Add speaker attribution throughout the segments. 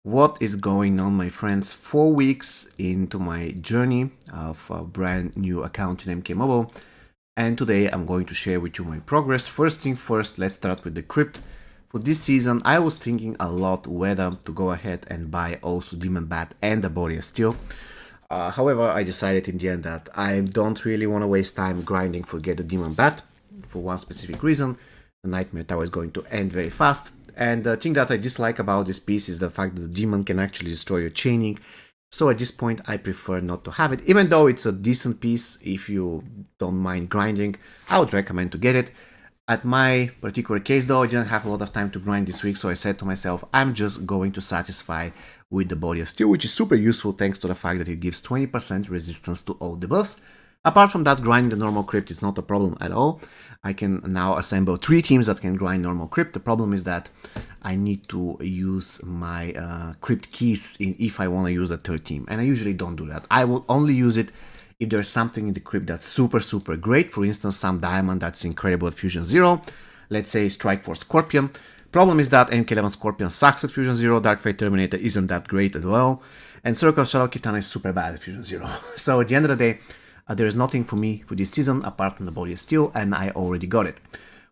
Speaker 1: What is going on, my friends? 4 weeks into my journey of a brand new account in MK Mobile, and today I'm going to share with you my progress. First thing first, let's start with the crypt. For this season, I was thinking a lot whether to go ahead and buy also Demon Bat and the Body of Steel. However, I decided in the end that I don't really want to waste time grinding for get the Demon Bat for one specific reason. The Nightmare Tower is going to end very fast. And the thing that I dislike about this piece is the fact that the demon can actually destroy your chaining. So at this point, I prefer not to have it. Even though it's a decent piece, if you don't mind grinding, I would recommend to get it. At my particular case though, I didn't have a lot of time to grind this week, so I said to myself, I'm just going to satisfy with the Body of Steel, which is super useful thanks to the fact that it gives 20% resistance to all debuffs. Apart from that, grinding the normal crypt is not a problem at all. I can now assemble 3 teams that can grind normal crypt. The problem is that I need to use my crypt keys if I want to use a third team, and I usually don't do that. I will only use it if there's something in the crypt that's super great. For instance, some diamond that's incredible at Fusion 0. Let's say Strike Force Scorpion. Problem is that MK11 Scorpion sucks at Fusion 0, Dark Fate Terminator isn't that great as well, and Circle of Shadow Kitana is super bad at Fusion 0. So at the end of the day, there is nothing for me for this season apart from the Body of Steel, and I already got it.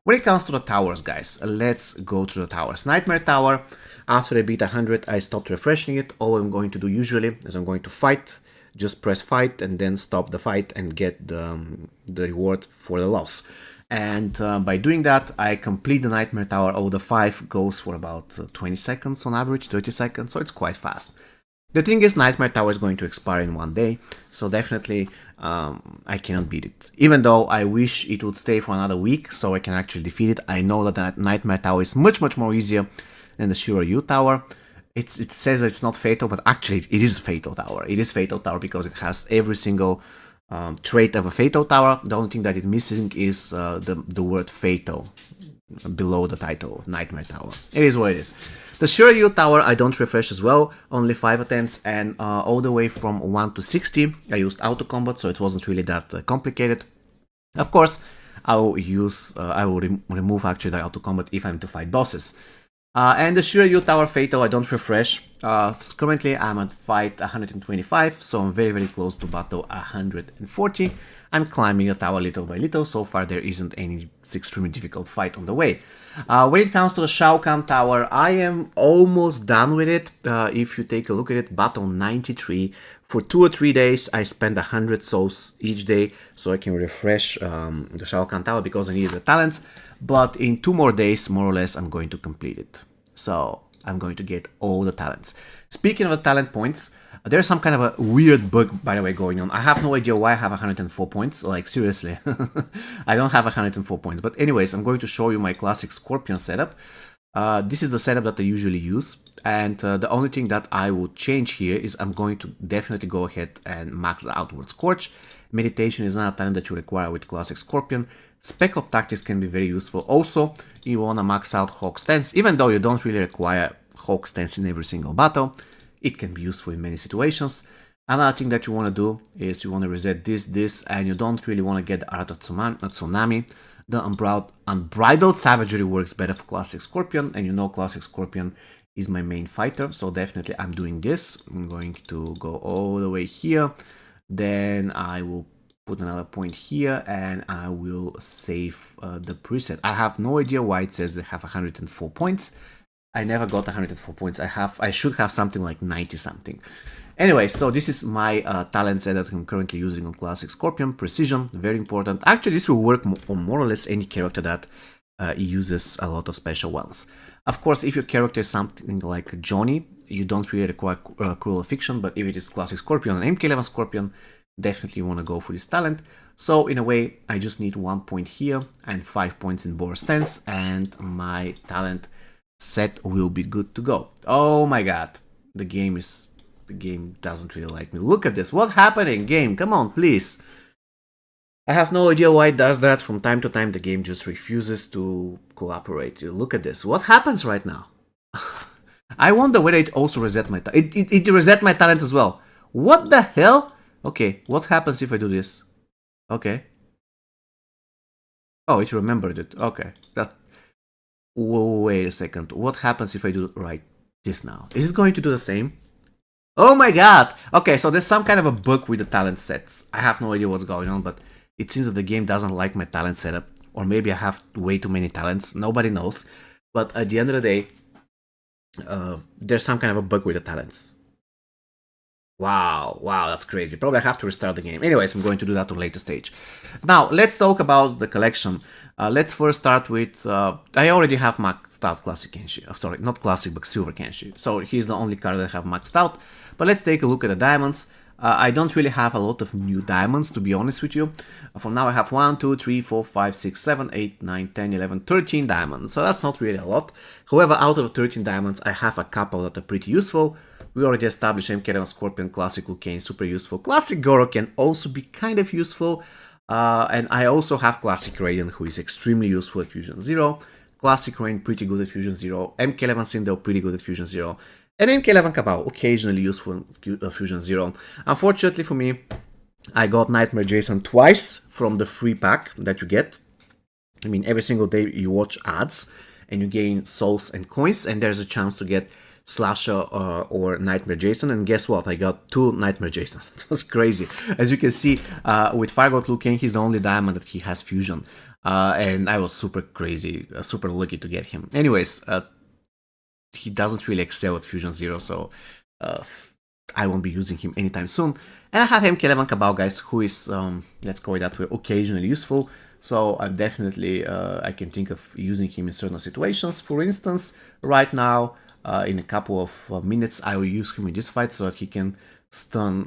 Speaker 1: When it comes to the towers, guys, let's go to the towers. Nightmare Tower, after I beat 100, I stopped refreshing it. All I'm going to do usually is I'm going to fight, just press fight and then stop the fight and get the reward for the loss. And by doing that, I complete the Nightmare Tower. All the 5 goes for about 20 seconds on average, 30 seconds, so it's quite fast. The thing is, Nightmare Tower is going to expire in one day, so definitely I cannot beat it. Even though I wish it would stay for another week so I can actually defeat it, I know that the Nightmare Tower is much more easier than the Shiryu Tower. It says that it's not fatal, but actually it is Fatal Tower. It is Fatal Tower because it has every single trait of a Fatal Tower. The only thing that it's missing is the word Fatal below the title of Nightmare Tower. It is what it is. The Shiryu Tower I don't refresh as well, only 5 attempts, and all the way from 1 to 60 I used auto combat, so it wasn't really that complicated. Of course, I will remove actually the auto combat if I'm to fight bosses. And the Shiryu Tower Fatal I don't refresh. Currently I'm at fight 125, so I'm very close to battle 140. I'm climbing the tower little by little. So far there isn't any extremely difficult fight on the way. When it comes to the Shao Kahn Tower, I am almost done with it. If you take a look at it, battle 93. For 2 or 3 days, I spend 100 souls each day so I can refresh the Shao Kahn Tower because I needed the talents. But in 2 more days, more or less, I'm going to complete it. So I'm going to get all the talents. Speaking of the talent points, there's some kind of a weird bug, by the way, going on. I have no idea why I have 104 points. Like, seriously. I don't have 104 points. But anyways, I'm going to show you my classic Scorpion setup. This is the setup that I usually use. And the only thing that I would change here is I'm going to definitely go ahead and max the Outward Scorch. Meditation is not a talent that you require with classic Scorpion. Spec Op Tactics can be very useful. Also, you want to max out Hawk Stance, even though you don't really require Hawk Stance in every single battle. It can be useful in many situations. Another thing that you want to do is you want to reset this, and you don't really want to get the Art of Tsunami. The Unbridled Savagery works better for Classic Scorpion, and you know Classic Scorpion is my main fighter, so definitely I'm doing this. I'm going to go all the way here, then I will put another point here, and I will save the preset. I have no idea why it says I have 104 points. I never got 104 points. I should have something like 90 something. Anyway, so this is my talent set that I'm currently using on Classic Scorpion. Precision, very important. Actually, this will work on more or less any character that uses a lot of special ones. Of course, if your character is something like Johnny, you don't really require Cruel Fiction, but if it is Classic Scorpion and MK11 Scorpion, definitely want to go for this talent. So in a way, I just need 1 point here and 5 points in Boar Stance, and my talent set will be good to go. Oh my god, the game doesn't really like me. Look at this. What's happening, game? Come on, please. I have no idea why it does that. From time to time, the game just refuses to cooperate. Look at this. What happens right now? I wonder whether it also reset my it reset my talents as well. What the hell? Okay, what happens if I do this? Okay. Oh, it remembered it. Okay. Wait a second. What happens if I do right this now. Is it going to do the same? Oh my god! Okay, so there's some kind of a bug with the talent sets. I have no idea what's going on, but it seems that the game doesn't like my talent setup. Or maybe I have way too many talents. Nobody knows. But at the end of the day, there's some kind of a bug with the talents. Wow, that's crazy. Probably I have to restart the game. Anyways, I'm going to do that on a later stage. Now, let's talk about the collection. Let's first start with... I already have maxed out Classic Kenshi. Sorry, not Classic, but Silver Kenshi. So he's the only card that I have maxed out. But let's take a look at the diamonds. I don't really have a lot of new diamonds, to be honest with you. For now, I have 1, 2, 3, 4, 5, 6, 7, 8, 9, 10, 11, 13 diamonds. So that's not really a lot. However, out of the 13 diamonds, I have a couple that are pretty useful. We already established MK11 Scorpion, Classic Liu Kang, super useful. Classic Goro can also be kind of useful. And I also have Classic Raiden, who is extremely useful at Fusion 0. Classic Rain, pretty good at Fusion 0. MK11 Sindel, pretty good at Fusion 0. And MK11 Kabao, occasionally useful in Fusion 0. Unfortunately for me, I got Nightmare Jason twice from the free pack that you get. I mean, every single day you watch ads and you gain souls and coins, and there's a chance to get Slasher or Nightmare Jason. And guess what? I got 2 Nightmare Jasons. It was crazy. As you can see, with Fire God Liu Kang, he's the only diamond that he has Fusion. And I was super crazy, super lucky to get him. Anyways, he doesn't really excel at Fusion 0, so I won't be using him anytime soon. And I have MK11 Kabao, guys, who is, let's call it that way, occasionally useful. So I'm definitely, I can think of using him in certain situations. For instance, right now, in a couple of minutes, I will use him in this fight so that he can stun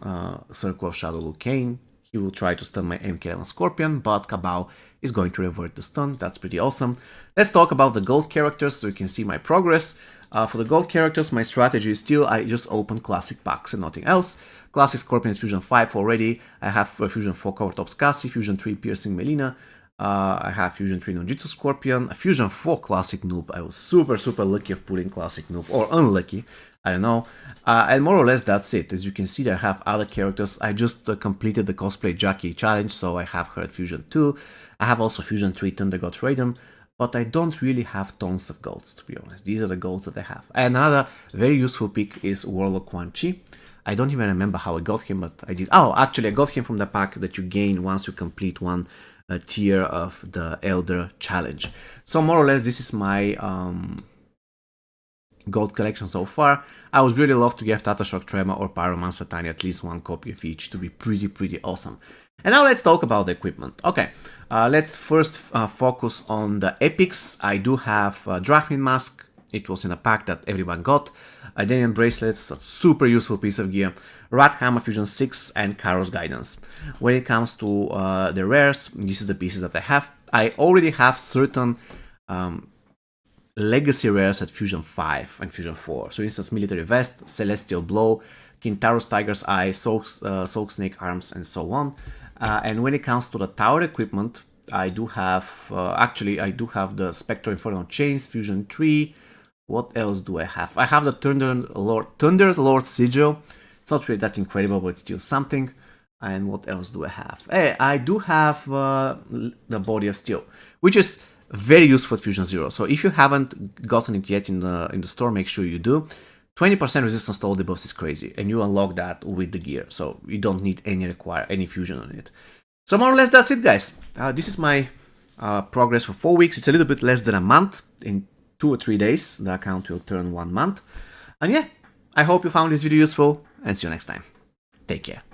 Speaker 1: Circle of Shadow Liu Kang. He will try to stun my MK11 Scorpion, but Kabao is going to revert the stun. That's pretty awesome. Let's talk about the gold characters so you can see my progress. For the gold characters, my strategy is still I just open classic packs and nothing else. Classic Scorpion is Fusion 5 already. I have Fusion 4 Cover Top Scassi, Fusion 3 Piercing Melina. I have Fusion 3 Nunjutsu Scorpion, a Fusion 4 Classic Noob. I was super lucky of putting Classic Noob, or unlucky, I don't know. And more or less that's it. As you can see, I have other characters. I just completed the Cosplay Jackie challenge, so I have her at Fusion 2. I have also Fusion 3 Thunder God Raiden. But I don't really have tons of golds, to be honest. These are the golds that I have. And another very useful pick is Warlock Quan Chi. I don't even remember how I got him, but I did. Oh, actually, I got him from the pack that you gain once you complete one tier of the Elder Challenge. So more or less, this is my gold collection so far. I would really love to get Tata Shock Tremor or Pyromancer Tiny at least one copy of each to be pretty awesome. And now let's talk about the equipment. Okay, let's first focus on the epics. I do have Drachmin Mask. It was in a pack that everyone got. Danian Bracelets, a super useful piece of gear. Rat Hammer Fusion 6 and Kairos Guidance. When it comes to the rares, this is the pieces that I have. I already have certain legacy rares at Fusion 5 and Fusion 4. So for instance, Military Vest, Celestial Blow, Kintaro's Tiger's Eye, Soul Snake Arms, and so on. And when it comes to the tower equipment, I do have, actually I do have the Spectre Inferno Chains, Fusion 3. What else do I have? I have the Thunder Lord Sigil. It's not really that incredible, but it's still something. And what else do I have? Hey, I do have the Body of Steel, which is very useful at Fusion 0. So if you haven't gotten it yet in the store, make sure you do. 20% resistance to all debuffs is crazy, and you unlock that with the gear, so you don't need any fusion on it. So more or less that's it, guys. This is my progress for 4 weeks. It's a little bit less than a month. In 2 or 3 days, the account will turn 1 month. And yeah, I hope you found this video useful, and see you next time. Take care.